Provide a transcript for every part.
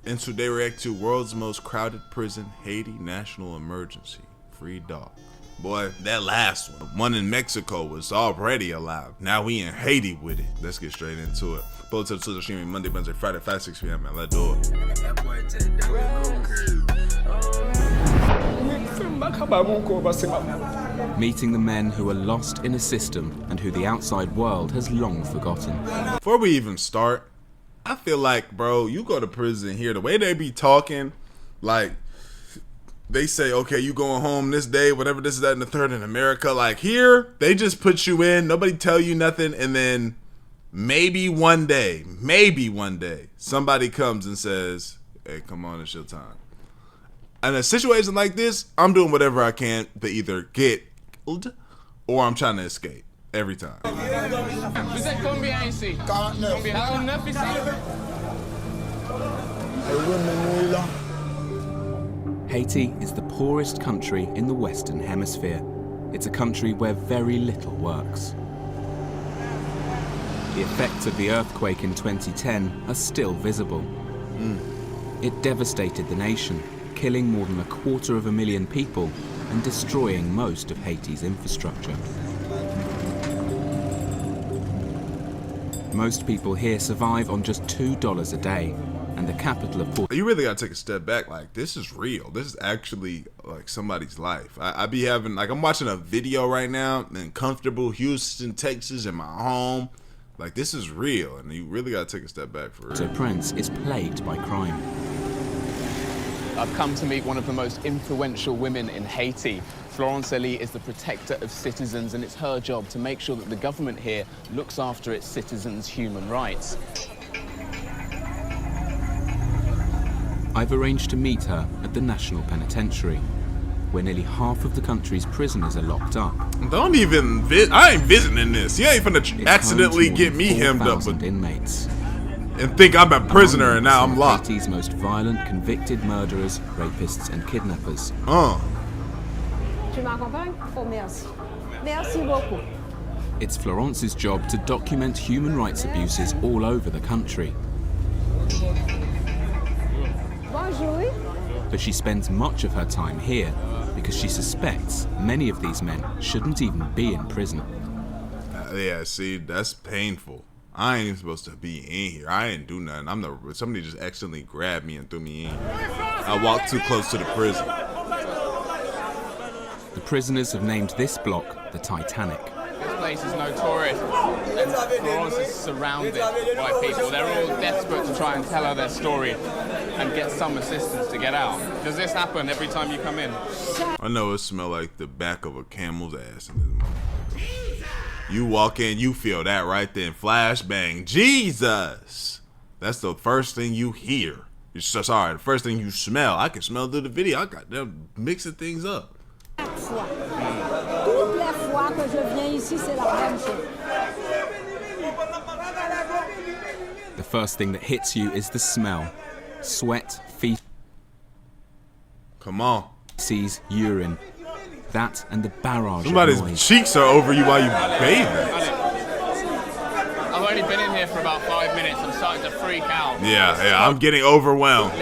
And so they react to world's most crowded prison, Haiti national emergency. Free dog. Boy, that last one in Mexico was already alive. Now we in Haiti with it. Let's get straight into it. Pull to the Twitter streaming Monday, Wednesday, Friday, 5, 6 p.m. Man, let's do it. Meeting the men who are lost in a system and who the outside world has long forgotten. Before we even start, I feel like, bro, you go to prison here, the way they be talking, like, they say, okay, you going home this day, whatever, this is that, and the third in America. Like here, they just put you in, nobody tell you nothing, and then maybe one day, somebody comes and says, hey, come on, it's your time. In a situation like this, I'm doing whatever I can to either get killed or I'm trying to escape. Every time. Haiti is the poorest country in the Western Hemisphere. It's a country where very little works. The effects of the earthquake in 2010 are still visible. It devastated the nation, killing more than 250,000 people and destroying most of Haiti's infrastructure. Most people here survive on just $2 a day, and the capital of Port. You really gotta take a step back. Like, this is real. This is actually like somebody's life. I be having, like, I'm watching a video right now in comfortable Houston, Texas, in my home. Like, this is real, and you really gotta take a step back for real. Prince is plagued by crime. I've come to meet one of the most influential women in Haiti. Florence Elie is the protector of citizens, and it's her job to make sure that the government here looks after its citizens' human rights. I've arranged to meet her at the National Penitentiary, where nearly half of the country's prisoners are locked up. Don't even I ain't visiting this. You ain't finna accidentally get me hemmed up with inmates. And think I'm a prisoner and now I'm locked. Haiti's most violent convicted murderers, rapists, and kidnappers. Tu m'accompagnes? Oh, merci. Merci beaucoup. It's Florence's job to document human rights abuses all over the country. Bonjour. But she spends much of her time here because she suspects many of these men shouldn't even be in prison. Yeah, see, that's painful. I ain't even supposed to be in here. I ain't do nothing. Somebody just accidentally grabbed me and threw me in. I walked too close to the prison. The prisoners have named this block the Titanic. This place is notorious, and Florence is surrounded by people. They're all desperate to try and tell her their story and get some assistance to get out. Does this happen every time you come in? I know it smells like the back of a camel's ass in this motherfucker. You walk in, you feel that right then. Flashbang. Jesus! That's the first thing you hear. Sorry, the first thing you smell. I can smell through the video. I got them mixing things up. The first thing that hits you is the smell. Sweat, feet. Come on. Feces, urine. That and the barrage Somebody's of noise. cheeks are over you while you bathing. I've only been in here for about 5 minutes. I'm starting to freak out. Yeah, I'm getting overwhelmed.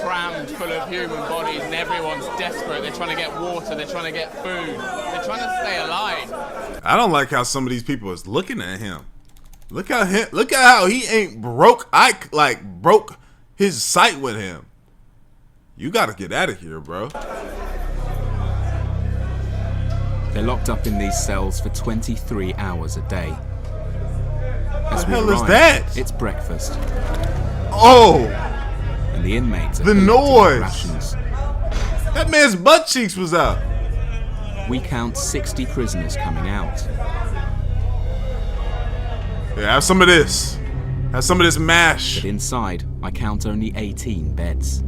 Crammed full of human bodies, and everyone's desperate. They're trying to get water. They're trying to get food. They're trying to stay alive. I don't like how some of these people is looking at him. Look at how he ain't broke his sight with him. You gotta get out of here, bro. They're locked up in these cells for 23 hours a day. What the hell is that? It's breakfast. Oh! And the inmates are the noise! Rations. That man's butt cheeks was out. We count 60 prisoners coming out. Yeah, have some of this. Have some of this mash. But inside, I count only 18 beds.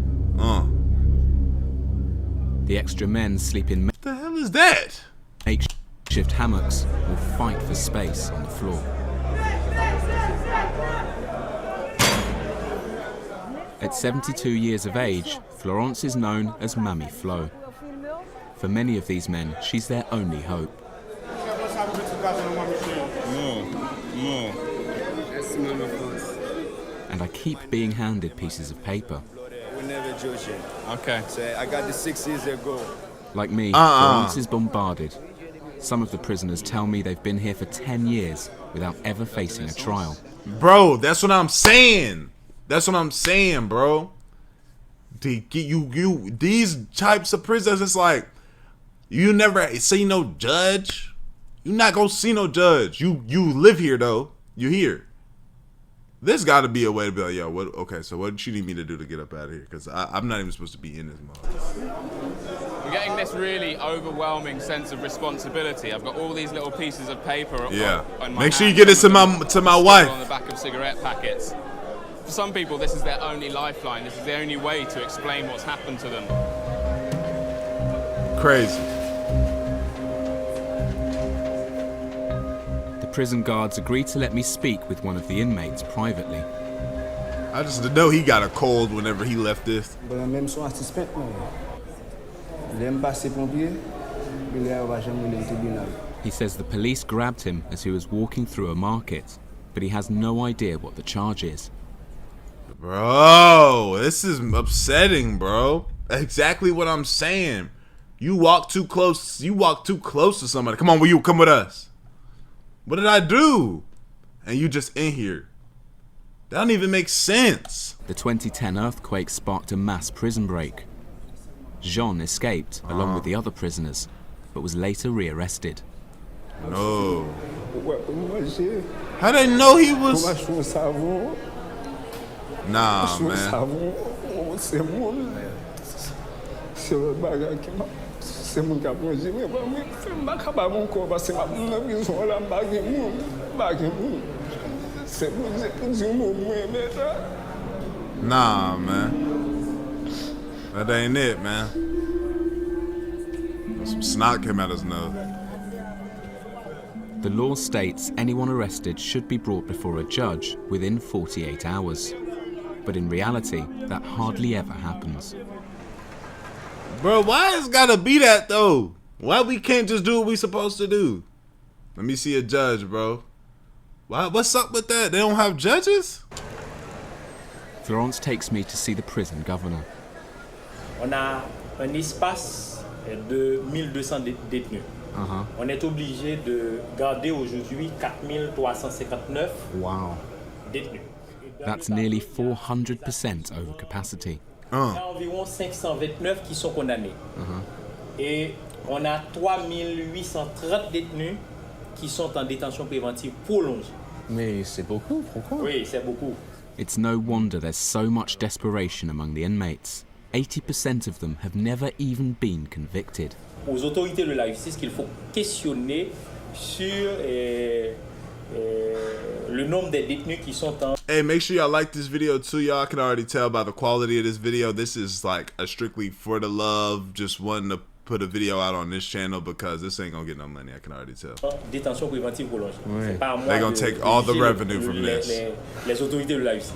The extra men sleep in What the hell is that? makeshift hammocks or fight for space on the floor. At 72 years of age, Florence is known as Mamie Flo. For many of these men, she's their only hope. and I keep being handed pieces of paper. We're never joking. Okay. So I got this 6 years ago. Like me, Florence is bombarded. Some of the prisoners tell me they've been here for 10 years without ever facing a trial. Bro, that's what I'm saying. That's what I'm saying, bro. These types of prisons, it's like, you never see no judge. You not gonna see no judge. You live here though. You here. There's got to be a way to be like, yo, what? Okay, so what did you need me to do to get up out of here? Because I'm not even supposed to be in this mode. We're getting this really overwhelming sense of responsibility. I've got all these little pieces of paper. Yeah. On my Make sure you hand, get it to my wife. On the back of cigarette packets. For some people, this is their only lifeline. This is the only way to explain what's happened to them. Crazy. The prison guards agreed to let me speak with one of the inmates privately. I just know he got a cold whenever he left this. He says the police grabbed him as he was walking through a market, but he has no idea what the charge is. Bro, this is upsetting, bro. Exactly what I'm saying. You walk too close to somebody. Come on, will you come with us? What did I do? And you just in here. That don't even make sense. The 2010 earthquake sparked a mass prison break. Jean escaped along with the other prisoners, but was later rearrested. No. How they know he was? Nah, man. Nah, man. That ain't it, man. Some snot came out his nose. The law states anyone arrested should be brought before a judge within 48 hours. But in reality, that hardly ever happens. Bro, why it's gotta be that though? Why we can't just do what we supposed to do? Let me see a judge, bro. Why? What's up with that? They don't have judges? Florence takes me to see the prison governor. On a un espace de 1200 détenus. On est obligé de garder aujourd'hui 4359 détenus. That's nearly 400% over capacity. Il y a environ 529 qui sont condamnés. Et on a 3830 détenus qui sont en détention préventive prolongée. Mais c'est beaucoup, pourquoi? Oui, c'est beaucoup. It's no wonder there's so much desperation among the inmates. 80% of them have never even been convicted. Aux autorités de la justice qu'il faut questionner sur le nombre de détenus qui sont en... Hey, make sure y'all like this video too. Y'all can already tell by the quality of this video. This is like a strictly for the love, just wanting to put a video out on this channel because this ain't gonna get no money. I can already tell. Détention préventive prolongée. C'est pas à moi They're gonna take all the revenue from this. Les autorités de la justice.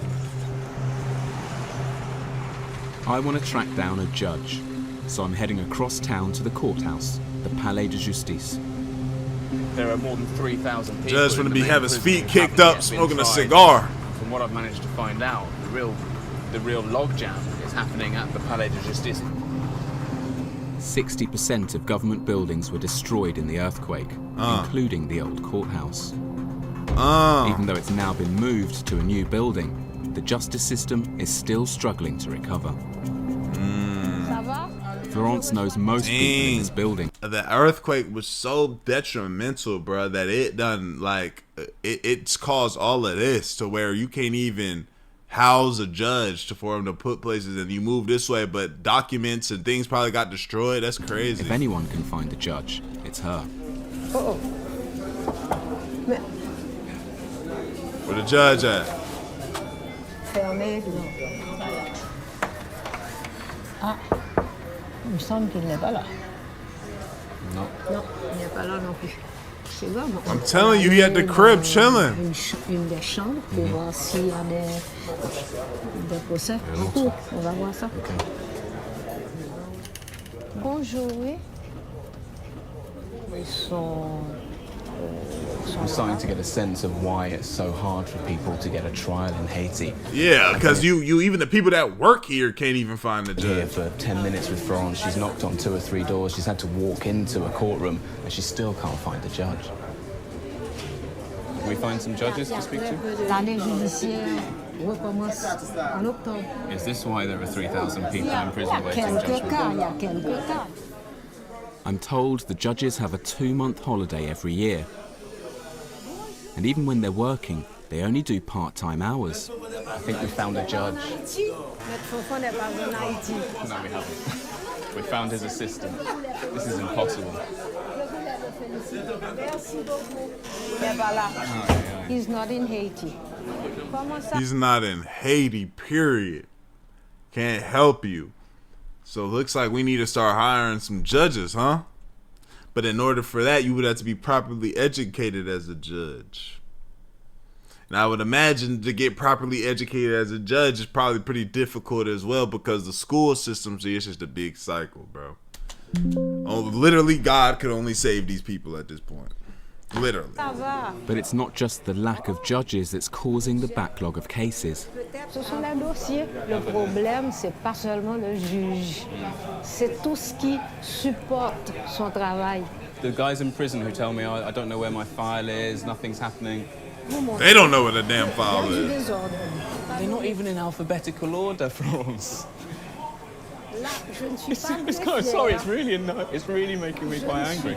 I want to track down a judge, so I'm heading across town to the courthouse, the Palais de Justice. There are more than 3,000 people. Judge in gonna the be main have his prison feet who kicked haven't up, yet been smoking a tried. cigar. From what I've managed to find out, the real logjam is happening at the Palais de Justice. 60% of government buildings were destroyed in the earthquake, including the old courthouse. Even though it's now been moved to a new building, the justice system is still struggling to recover. Florence knows most people in this building. The earthquake was so detrimental, bro, that it done like it's caused all of this to where you can't even house a judge for him to put places, and you move this way, but documents and things probably got destroyed. That's crazy. If anyone can find a judge, it's her. Where the judge at? Fermé. Ah, il me semble qu'il n'est pas là. Non. Non, il n'est pas là non plus. C'est bon. I'm telling you, he at the crib chilling. Une des chambres pour voir s'il y a des procès en cours. On va voir ça. Bonjour, oui. Ils sont I'm starting to get a sense of why it's so hard for people to get a trial in Haiti. Yeah, because you even the people that work here can't even find the Here judge. for 10 minutes with Florence, she's knocked on 2 or 3 doors, she's had to walk into a courtroom, and she still can't find a judge. Can we find some judges to speak to? L'année judiciaire recommence en octobre. Is this why there are 3,000 people in Il y prison a waiting quelques judgment? cas, il y a quelques cas. I'm told the judges have a 2-month holiday every year. And even when they're working, they only do part-time hours. I think we found a judge. Notre Fofon n'est pas en Haïti. No, we haven't. We found his assistant. This is impossible. Merci beaucoup. Il n'est pas là. He's not in Haiti. Comment ça? He's not in Haiti, period. Can't help you. So it looks like we need to start hiring some judges, huh? But in order for that, you would have to be properly educated as a judge. And I would imagine to get properly educated as a judge is probably pretty difficult as well, because the school system, see, it's just a big cycle, bro. Oh, literally, God could only save these people at this point. Literally. Ça va. But it's not just the lack of judges that's causing the backlog of cases. Ce sont les dossiers. Le problème, c'est pas seulement le juge. C'est tout ce qui supporte son travail. The guys in prison who tell me, I don't know where my file is, nothing's happening. They don't know what a damn file Il y a du is. désordre. They're not even in alphabetical order, Florence. Là, je ne suis pas It's très sorry, fière. it's really making me quite angry.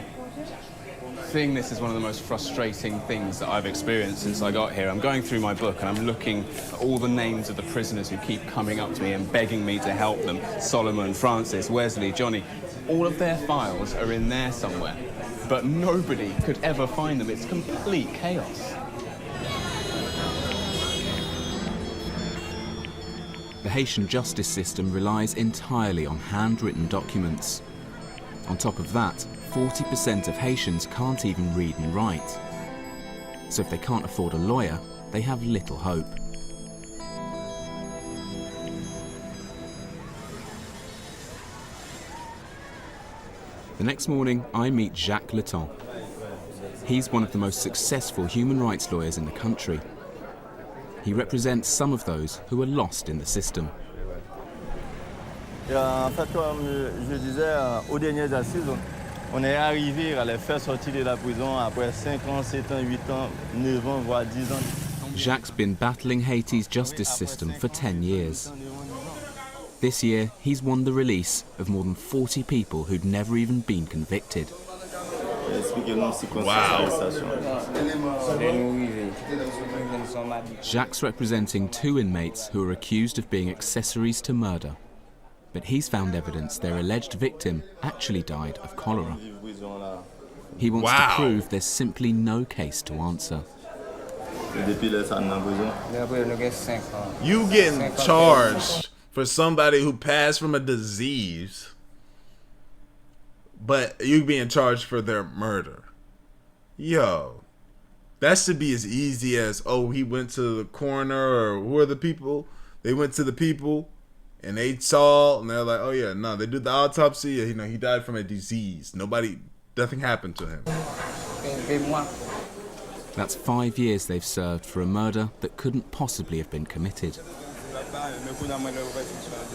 Seeing this is one of the most frustrating things that I've experienced since I got here. I'm going through my book and I'm looking at all the names of the prisoners who keep coming up to me and begging me to help them. Solomon, Francis, Wesley, Johnny. All of their files are in there somewhere, but nobody could ever find them. It's complete chaos. The Haitian justice system relies entirely on handwritten documents. On top of that, 40% of Haitians can't even read and write. So if they can't afford a lawyer, they have little hope. The next morning, I meet Jacques Leton. He's one of the most successful human rights lawyers in the country. He represents some of those who are lost in the system. En fait, comme je disais, aux dernières assises, on est arrivé à les faire sortir de la prison après 5 ans, 7 ans, 8 ans, 9 ans, voire 10 ans. Jacques' been battling Haiti's justice system for 10 years. This year, he's won the release of more than 40 people who'd never even been convicted. Jacques' representing 2 inmates who are accused of being accessories to murder. But he's found evidence their alleged victim actually died of cholera. He wants to prove there's simply no case to answer. You getting charged for somebody who passed from a disease, but you being charged for their murder. Yo, that should be as easy as, oh, he went to the coroner, or who are the people? They went to the people and they saw, and they're like, oh yeah, no, they did the autopsy. You know, he died from a disease. Nothing happened to him. That's 5 years they've served for a murder that couldn't possibly have been committed.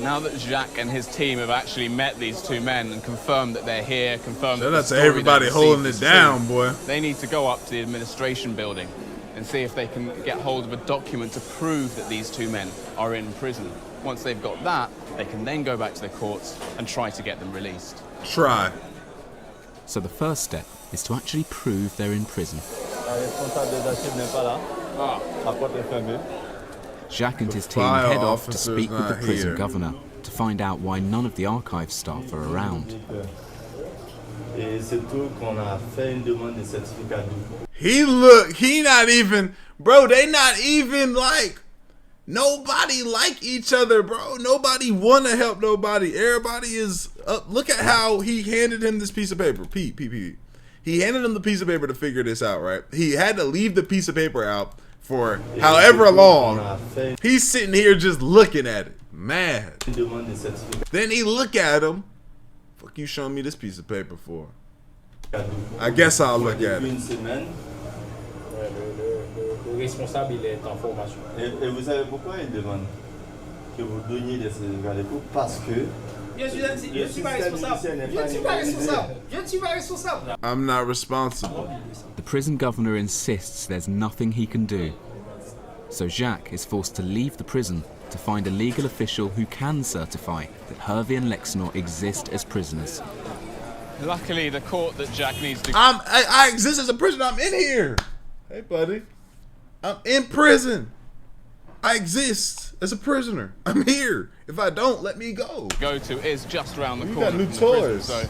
Now that Jacques and his team have actually met these 2 men and confirmed that they're here, confirmed Shout that out the to story everybody they holding received it is down, true, boy. They need to go up to the administration building and see if they can get hold of a document to prove that these 2 men are in prison. Once they've got that, they can then go back to the courts and try to get them released. Try. So the first step is to actually prove they're in prison. Jacques and his team file head off to officer's speak with the not prison here. governor to find out why none of the archive staff are around. He not even, bro, they not even like, nobody like each other, bro. Nobody want to help nobody. Everybody is up. Look at how he handed him this piece of paper. Pete. He handed him the piece of paper to figure this out, right? He had to leave the piece of paper out for however long. He's sitting here just looking at it, mad. Then he look at him. Fuck you showing me this piece of paper for? I guess I'll look at Une it. semaine. Le responsable, il est en formation. Et vous savez pourquoi il demande que vous donniez des certificats d'écoute? Parce que Je ne suis pas responsable. Je ne suis pas responsable. Je ne suis pas responsable. I'm not responsible. The prison governor insists there's nothing he can do. So Jacques is forced to leave the prison to find a legal official who can certify that Hervé and Lexnor exist as prisoners. Luckily, the court that Jack needs to I exist as a prisoner. I'm in here. Hey, buddy. I'm in prison. I exist as a prisoner. I'm here. If I don't, let me go. go to is just around the You corner got new from the prison, toys. so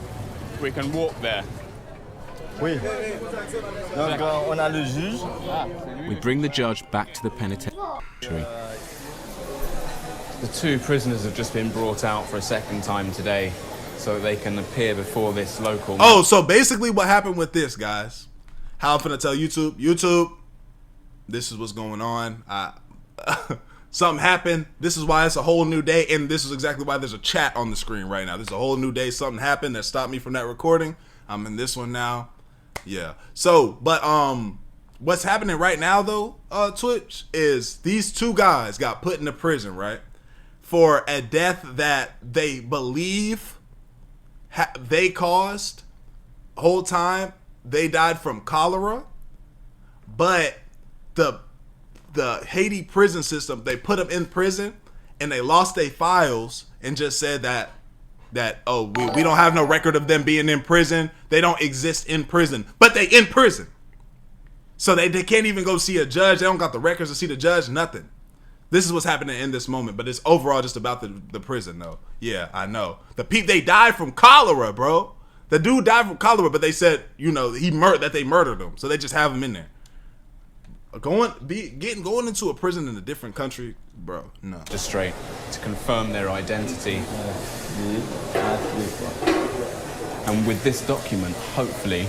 we can walk there. oui. Donc on a le juge. We bring the judge back to the penitentiary. The two prisoners have just been brought out for a second time today so that they can appear before this local... Oh, so basically what happened with this, guys. How I'm finna tell YouTube, this is what's going on. Something happened. This is why it's a whole new day, and this is exactly why there's a chat on the screen right now. This is a whole new day. Something happened that stopped me from that recording. I'm in this one now. Yeah. So, but what's happening right now though, Twitch, is these two guys got put into prison, right? For a death that they believe they caused. Whole time they died from cholera, but the Haiti prison system, they put them in prison and they lost their files and just said that we don't have no record of them being in prison. They don't exist in prison, but they in prison. So they can't even go see a judge. They don't got the records to see the judge, nothing. This is what's happening in this moment, but it's overall just about the prison though. Yeah, I know. They died from cholera, bro. The dude died from cholera, but they said, you know, that they murdered him. So they just have him in there. Going into a prison in a different country, bro, no. Magistrate to confirm their identity. And with this document, hopefully,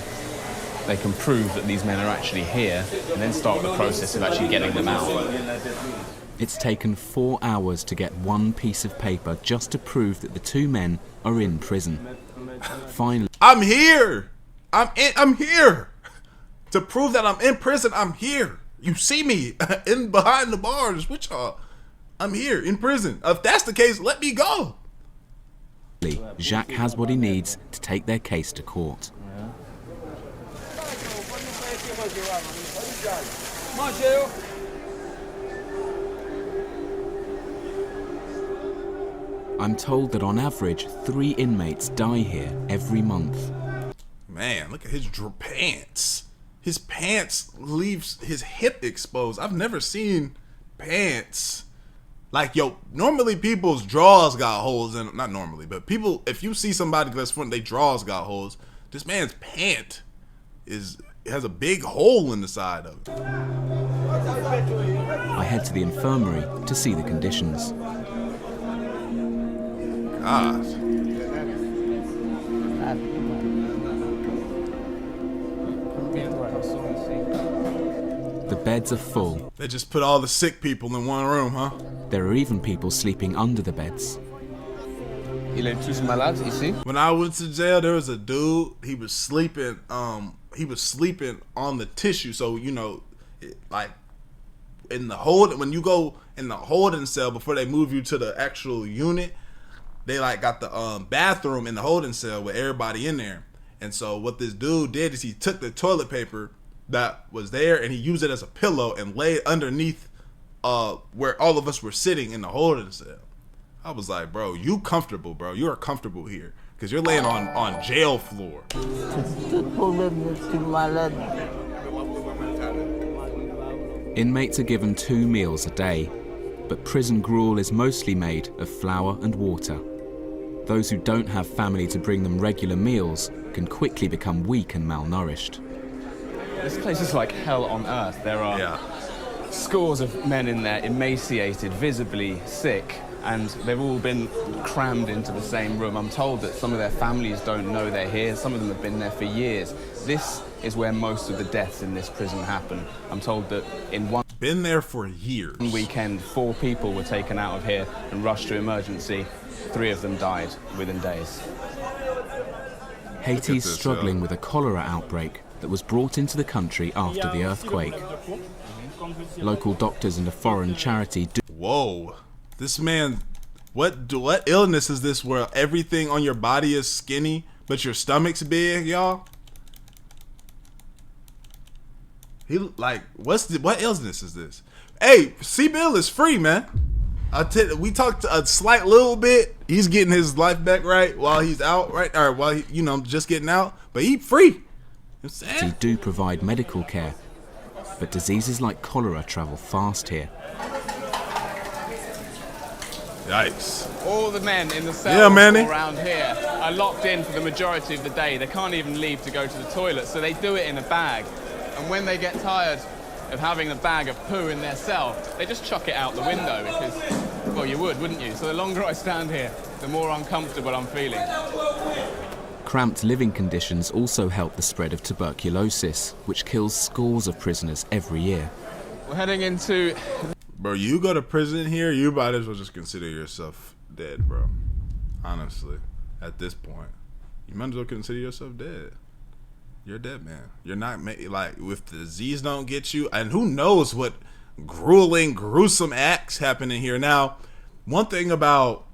they can prove that these men are actually here and then start the process of actually getting them out. It's taken 4 hours to get one piece of paper just to prove that the two men are in prison. Finally, I'm here. I'm here. To prove that I'm in prison, I'm here. You see me in behind the bars with y'all. I'm here in prison. If that's the case, let me go. Jacques has what he needs to take their case to court. I'm told that on average, 3 inmates die here every month. Man, look at his pants. His pants leaves his hip exposed. I've never seen pants like, yo, normally people's drawers got holes in them. Not normally, but people, if you see somebody that's front, they drawers got holes. This man's pant has a big hole in the side of it. I head to the infirmary to see the conditions. God. The beds are full. They just put all the sick people in one room, huh? There are even people sleeping under the beds. Il est tous malades ici. When I went to jail, there was a dude, he was sleeping on the tissue. So, you know, like when you go in the holding cell before they move you to the actual unit, they like got the bathroom in the holding cell with everybody in there. And so what this dude did is he took the toilet paper that was there and he used it as a pillow and laid underneath where all of us were sitting in the holding cell. I was like, bro, you comfortable, bro. You are comfortable here because you're laying on jail floor. Inmates are given 2 meals a day, but prison gruel is mostly made of flour and water. Those who don't have family to bring them regular meals can quickly become weak and malnourished. This place is like hell on earth. There are scores of men in there, emaciated, visibly sick, and they've all been crammed into the same room. I'm told that some of their families don't know they're here. Some of them have been there for years. This is where most of the deaths in this prison happen. I'm told that in one Been there for years. weekend, 4 people were taken out of here and rushed to emergency. 3 of them died within days. Haiti's struggling with a cholera outbreak that was brought into the country after the earthquake. Local doctors and a foreign charity do. Whoa, this man, what illness is this where everything on your body is skinny but your stomach's big, y'all? He like, what illness is this? Hey, C-Bill is free, man. We talked a slight little bit. He's getting his life back right while he's out, right? Or while he, just getting out. But he free. They do provide medical care, but diseases like cholera travel fast here. Yikes. All the men in the cells Manny. around here are locked in for the majority of the day. They can't even leave to go to the toilet, so they do it in a bag. And when they get tired of having a bag of poo in their cell, they just chuck it out the window because, well, you would, wouldn't you? So the longer I stand here, the more uncomfortable I'm feeling. Cramped living conditions also help the spread of tuberculosis, which kills scores of prisoners every year. We're heading into... Bro, you go to prison here, you might as well just consider yourself dead, bro. Honestly, at this point, you might as well consider yourself dead. You're dead, man. You're not, like, if the disease don't get you, and who knows what grueling, gruesome acts happen in here. Now, one thing about,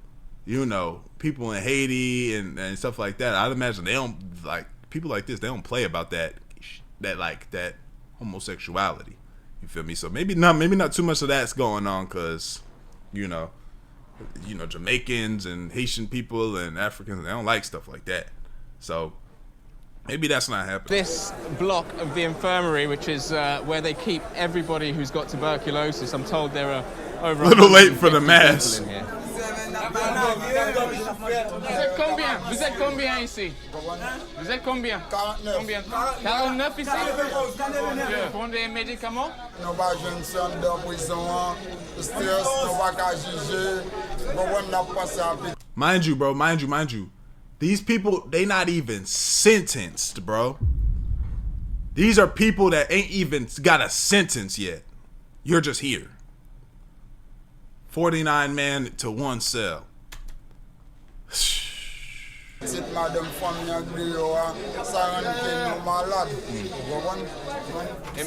people in Haiti and stuff like that, I'd imagine they don't, like, people like this, they don't play about that homosexuality. You feel me? So maybe not too much of that's going on, because, Jamaicans and Haitian people and Africans, they don't like stuff like that. So maybe that's not happening. This block of the infirmary, which is where they keep everybody who's got tuberculosis, I'm told there are over a little late for the mass. In here. Vous êtes combien ici? Vous êtes combien? 49. 49 ici? Vous prenez des médicaments? Mind you. These people, they not even sentenced, bro. These are people that ain't even got a sentence yet. You're just here. 49 man to one cell. In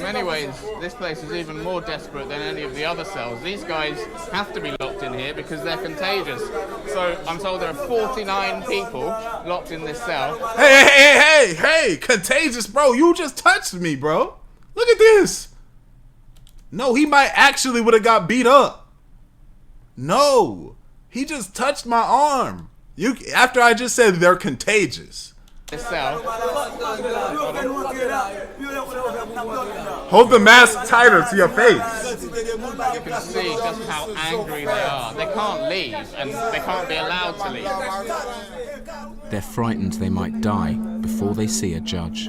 many ways, this place is even more desperate than any of the other cells. These guys have to be locked in here because they're contagious. So I'm told there are 49 people locked in this cell. Hey, contagious, bro. You just touched me, bro. Look at this. No, he might actually would have got beat up. No, he just touched my arm. After I just said they're contagious. Hold the mask tighter to your face. You can see just how angry they are. They can't leave, and they can't be allowed to leave. They're frightened they might die before they see a judge.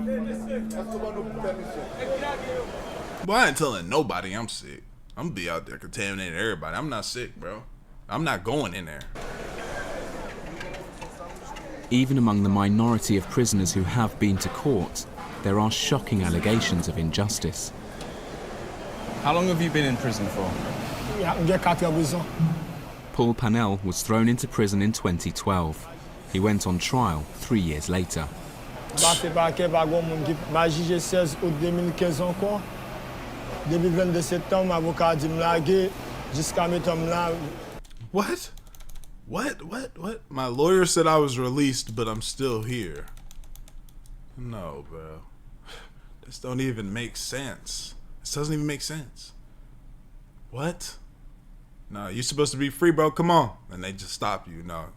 Well, I ain't telling nobody I'm sick. I'm gonna be out there contaminating everybody. I'm not sick, bro. I'm not going in there. Even among the minority of prisoners who have been to court, there are shocking allegations of injustice. How long have you been in prison for? Paul Panel was thrown into prison in 2012. He went on trial 3 years later. What? My lawyer said I was released, but I'm still here. No, bro. This don't even make sense. This doesn't even make sense. What? No, you're supposed to be free, bro. Come on. And they just stop you. No.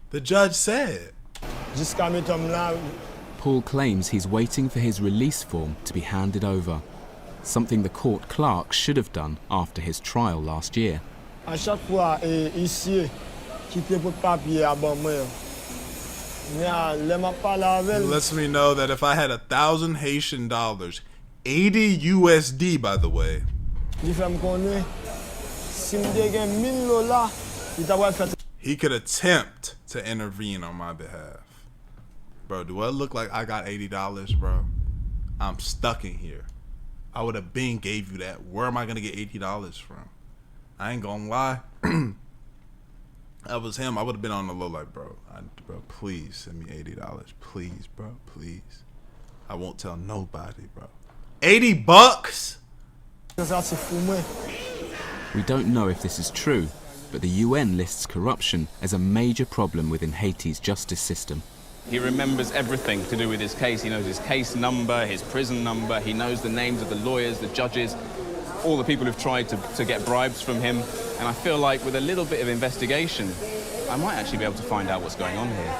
The judge said. Paul claims he's waiting for his release form to be handed over, something the court clerk should have done after his trial last year. Lets me know that if I had 1,000 Haitian dollars, 80 USD, by the way. He could attempt to intervene on my behalf. Bro, do I look like I got $80, bro? I'm stuck in here. I would have been gave you that. Where am I going to get $80 from? I ain't gonna lie. that was him, I would have been on the low like, bro, please send me $80. Please, bro, please. I won't tell nobody, bro. $80? We don't know if this is true, but the UN lists corruption as a major problem within Haiti's justice system. He remembers everything to do with his case. He knows his case number, his prison number. He knows the names of the lawyers, the judges, all the people who've tried to get bribes from him. And I feel like with a little bit of investigation, I might actually be able to find out what's going on here.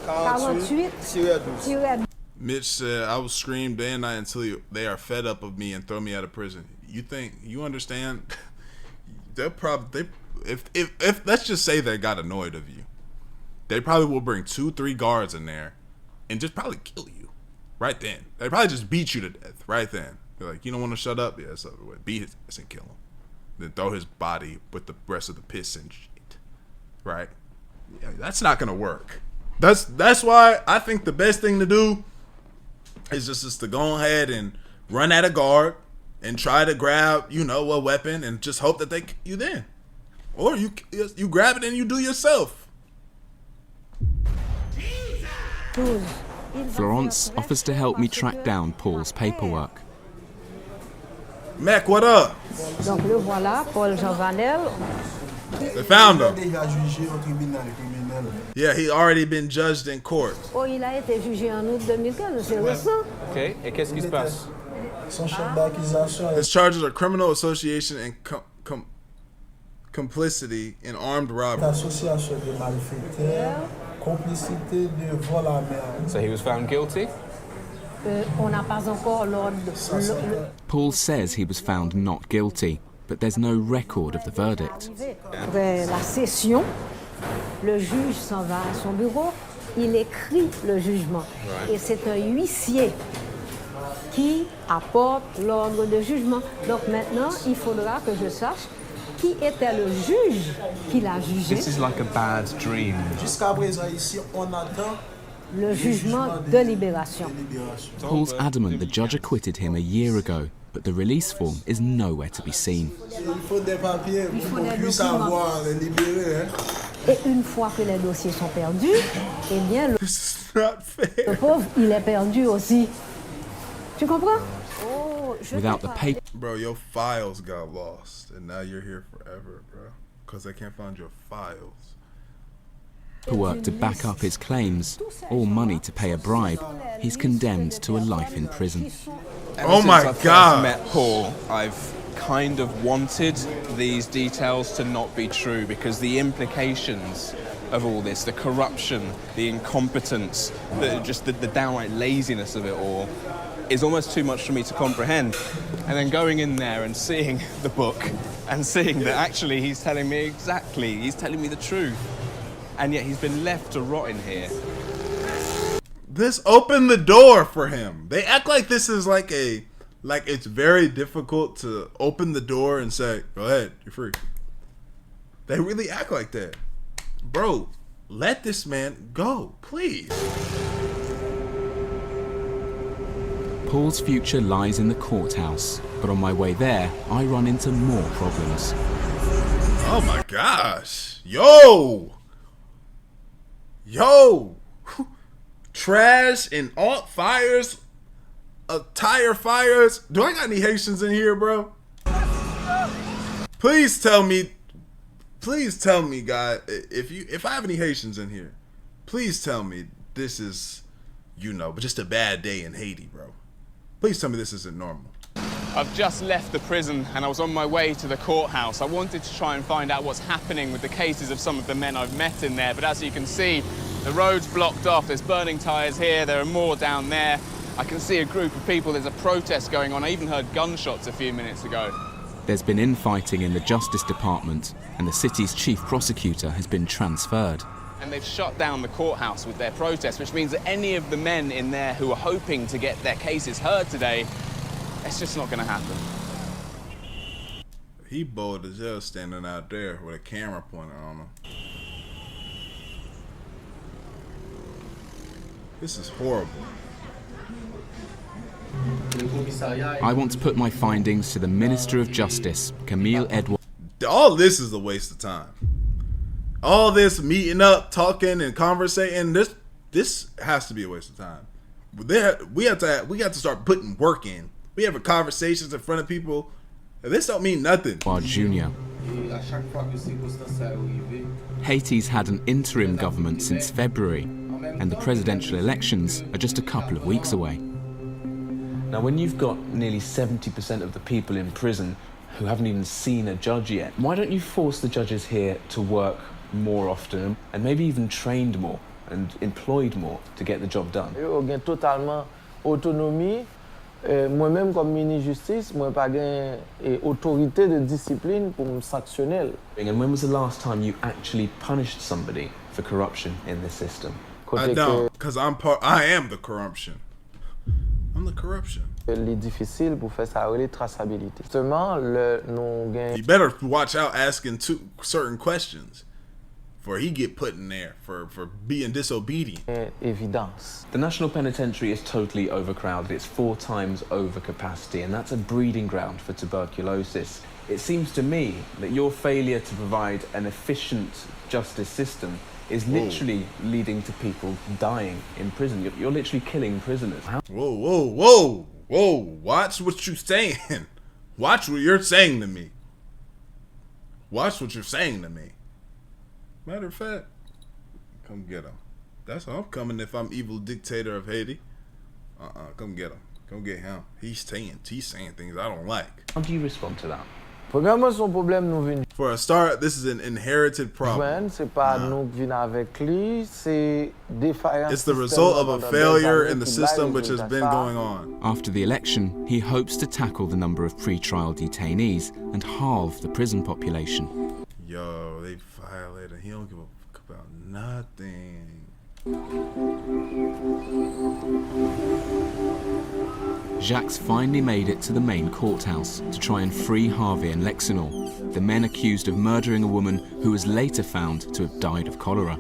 48. Mitch said, I will scream day and night until they are fed up of me and throw me out of prison. You understand? They'll probably, if let's just say they got annoyed of you, they probably will bring 2-3 guards in there and just probably kill you right then. They probably just beat you to death right then. They're like, you don't want to shut up? Yeah, it's over with. Beat his ass and kill him. Then throw his body with the rest of the piss and shit. Right? Yeah, that's not gonna work. That's why I think the best thing to do is just to go ahead and run at a guard and try to grab, a weapon and just hope that they kill you then. Or you grab it and you do yourself. Florence offers to help me track down Paul's paperwork. Mac, what up? Donc le voilà, Paul Jean Vanel. They found him. Yeah, he already been judged in court. Oh, il a été jugé en août 2015, c'est récent. Ok, et qu'est-ce qui se passe? Son chef d'accusation. His charges are criminal association and complicity in armed robbery. Association de malfaiteurs, complicité de vol à main. So he was found guilty? On n'a pas encore l'ordre. Paul says he was found not guilty, but there's no record of the verdict. Après la session, le juge s'en va à son bureau, il écrit le jugement. Et c'est un huissier qui apporte l'ordre de jugement. Donc maintenant, il faudra que je sache qui était le juge qui l'a jugé. This is like a bad dream. Jusqu'à présent ici, on attend Le jugement de libération. Paul's adamant the judge acquitted him a year ago, but the release form is nowhere to be seen. Il faut des papiers pour qu'on puisse avoir les libérés. Et une fois que les dossiers sont perdus, eh bien, This is not fair. le pauvre, il est perdu aussi. Tu comprends? Oh, Without the paper, Bro, your files got lost, and now you're here forever, bro. Because they can't find your files. paperwork to back up his claims, or money to pay a bribe, he's condemned to a life in prison. Oh my Since I God. first met Paul, I've kind of wanted these details to not be true because the implications of all this, the corruption, the incompetence, the downright laziness of it all, is almost too much for me to comprehend. And then going in there and seeing the book and seeing that actually he's telling me the truth. And yet he's been left to rot in here. This opened the door for him. They act like this is like it's very difficult to open the door and say, go ahead, you're free. They really act like that. Bro, let this man go, please. Paul's future lies in the courthouse, but on my way there, I run into more problems. Oh my gosh. Yo! Trash and alt fires, tire fires. Do I got any Haitians in here, bro? Please tell me, guys, if I have any Haitians in here, please tell me this is, but just a bad day in Haiti, bro. Please tell me this isn't normal. I've just left the prison and I was on my way to the courthouse. I wanted to try and find out what's happening with the cases of some of the men I've met in there, but as you can see, the road's blocked off. There's burning tyres here, there are more down there. I can see a group of people, there's a protest going on. I even heard gunshots a few minutes ago. There's been infighting in the Justice Department, and the city's chief prosecutor has been transferred. And they've shut down the courthouse with their protest, which means that any of the men in there who are hoping to get their cases heard today, it's just not going to happen. He bold as hell standing out there with a camera pointed on him. This is horrible. I want to put my findings to the Minister of Justice, Camille Edouard. All this is a waste of time. all this meeting up, talking, and conversating. This has to be a waste of time. We got to start putting work in. We have conversations in front of people. This don't mean nothing. Jr. Haiti's had an interim government since February, and the presidential elections are just a couple of weeks away. Now, when you've got nearly 70% of the people in prison who haven't even seen a judge yet, why don't you force the judges here to work more often and maybe even trained more and employed more to get the job done? Yo gen totalement autonomie. Moi-même comme ministre justice, moi pas gen autorité de discipline pour me sanctionner. And when was the last time you actually punished somebody for corruption in this system? I don't, because I am the corruption. I'm the corruption. Les difficile pour faire ça les traçabilité. Justement, le non gen. You better watch out asking certain questions. For he get put in there for being disobedient. Évidence. The National Penitentiary is totally overcrowded. It's 4 times over capacity, and that's a breeding ground for tuberculosis. It seems to me that your failure to provide an efficient justice system is literally leading to people dying in prison. You're literally killing prisoners. Whoa. Watch what you're saying. Watch what you're saying to me. Watch what you're saying to me. Matter of fact, come get him. That's how I'm coming if I'm evil dictator of Haiti. Come get him. Come get him. He's saying things I don't like. How do you respond to that? Premièrement, son problème nous vient. For a start, this is an inherited problem. C'est pas nous qui vient avec lui, c'est défaillance. It's the result of a failure in the system which has been going on. After the election, he hopes to tackle the number of pre-trial detainees and halve the prison population. Yo, they violated. He don't give a fuck about nothing. Jacques finally made it to the main courthouse to try and free Harvey and Lexinol, the men accused of murdering a woman who was later found to have died of cholera.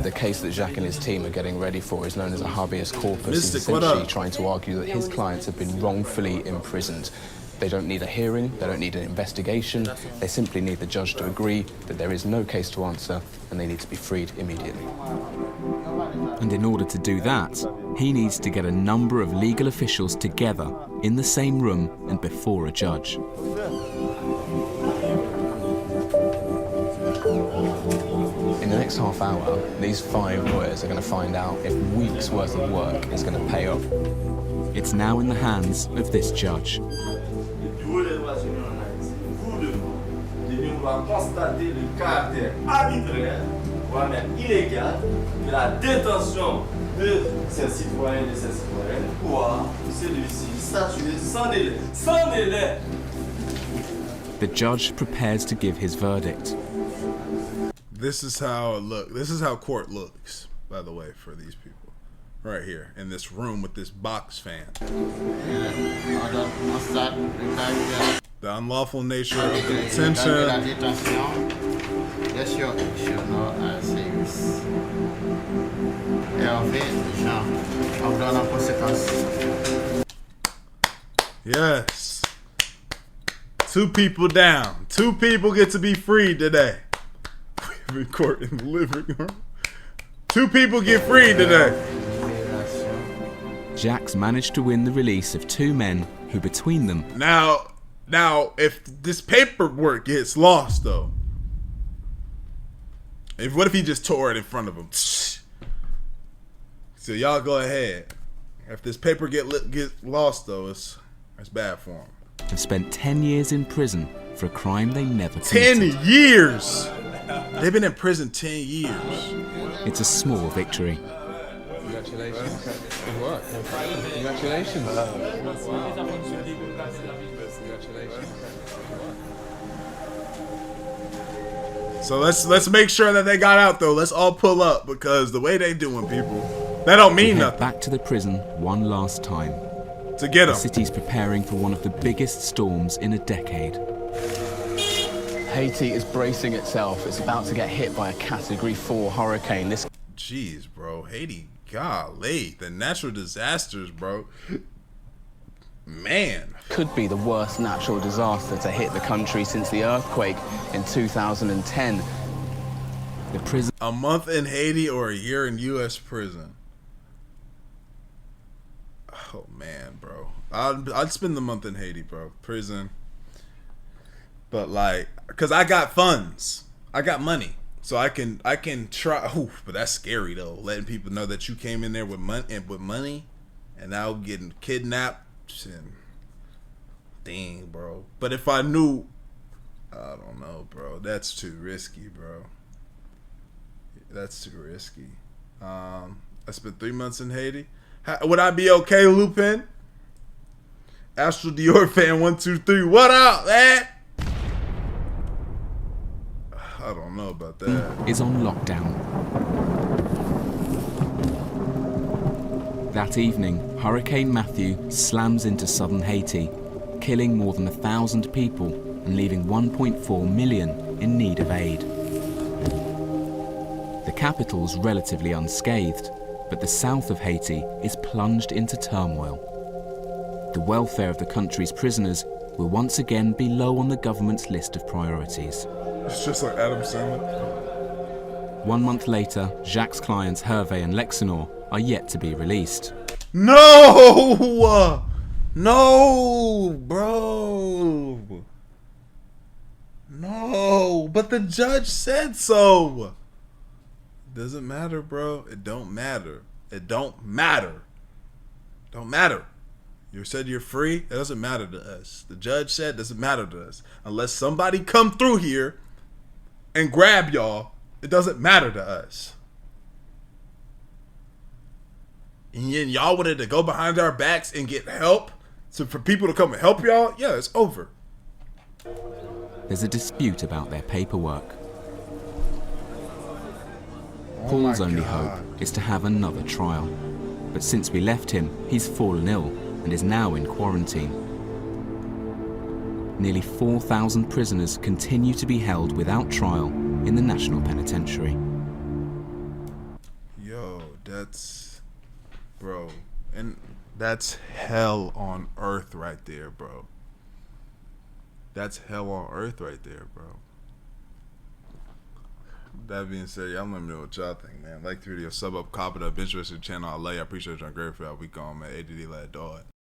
The case that Jacques and his team are getting ready for is known as a habeas corpus. Mystic, He's essentially trying to argue that his clients have been wrongfully imprisoned. They don't need a hearing, they don't need an investigation, they simply need the judge to agree that there is no case to answer and they need to be freed immediately. And in order to do that, he needs to get a number of legal officials together in the same room and before a judge. In the next half hour, these 5 lawyers are going to find out if weeks' worth of work is going to pay off. It's now in the hands of this judge. Constater le caractère arbitraire, voire même illégal, de la détention de ces citoyens et de ces citoyennes pour celui-ci statuer sans délai. Sans délai! The judge prepares to give his verdict. This is how it looks. This is how court looks, by the way, for these people. Right here, in this room with this box fan. The unlawful nature of the detention. Yes. 2 people down. 2 people get to be freed today. We have court in the living room. 2 people get freed today. Jacques managed to win the release of 2 men who, between them... Now, if this paperwork gets lost, though, what if he just tore it in front of him? So y'all go ahead. If this paper get lost, though, it's bad for him. Have spent 10 years in prison for a crime they never committed. 10 years! They've been in prison 10 years. It's a small victory. Congratulations. Good work. Congratulations. So let's make sure that they got out, though. Let's all pull up, because the way they doing people, that don't mean nothing. Back to the prison one last time. To get them. The city's preparing for one of the biggest storms in a decade. Haiti is bracing itself. It's about to get hit by a Category 4 hurricane. Jeez, bro. Haiti, golly. The natural disasters, bro. Man. Could be the worst natural disaster to hit the country since the earthquake in 2010. The prison. A month in Haiti or a year in U.S. prison. Oh man, bro. I'd spend the month in Haiti, bro. Prison. But like, cause I got funds. I got money. So I can try. Ooh, but that's scary though. Letting people know that you came in there with money, and now getting kidnapped. And dang, bro. But if I knew, I don't know, bro. That's too risky, bro. That's too risky. I spent 3 months in Haiti. Would I be okay, Lupin? Astral Dior fan 123. What up, man? I don't know about that. Is on lockdown. That evening, Hurricane Matthew slams into southern Haiti, killing more than 1,000 people and leaving 1.4 million in need of aid. The capital's relatively unscathed, but the south of Haiti is plunged into turmoil. The welfare of the country's prisoners will once again be low on the government's list of priorities. It's just like Adam Sandler. 1 month later, Jacques' clients Hervé and Lexinor are yet to be released. No! No, bro. No, but the judge said so. Doesn't matter, bro. It don't matter. It don't matter. Don't matter. You said you're free. It doesn't matter to us. The judge said it doesn't matter to us. Unless somebody come through here and grab y'all, it doesn't matter to us. And then y'all wanted to go behind our backs and get help? So for people to come and help y'all? Yeah, it's over. There's a dispute about their paperwork. Paul's only hope is to have another trial. But since we left him, he's fallen ill and is now in quarantine. Nearly 4,000 prisoners continue to be held without trial in the National Penitentiary. Yo, that's... Bro, and that's hell on earth right there, bro. That's hell on earth right there, bro. That being said, y'all let me know what y'all think, man. Like the video, sub up, copy up, interest in the channel. I love you. I appreciate y'all. Great for y'all. We gone, man. ADD lad dog.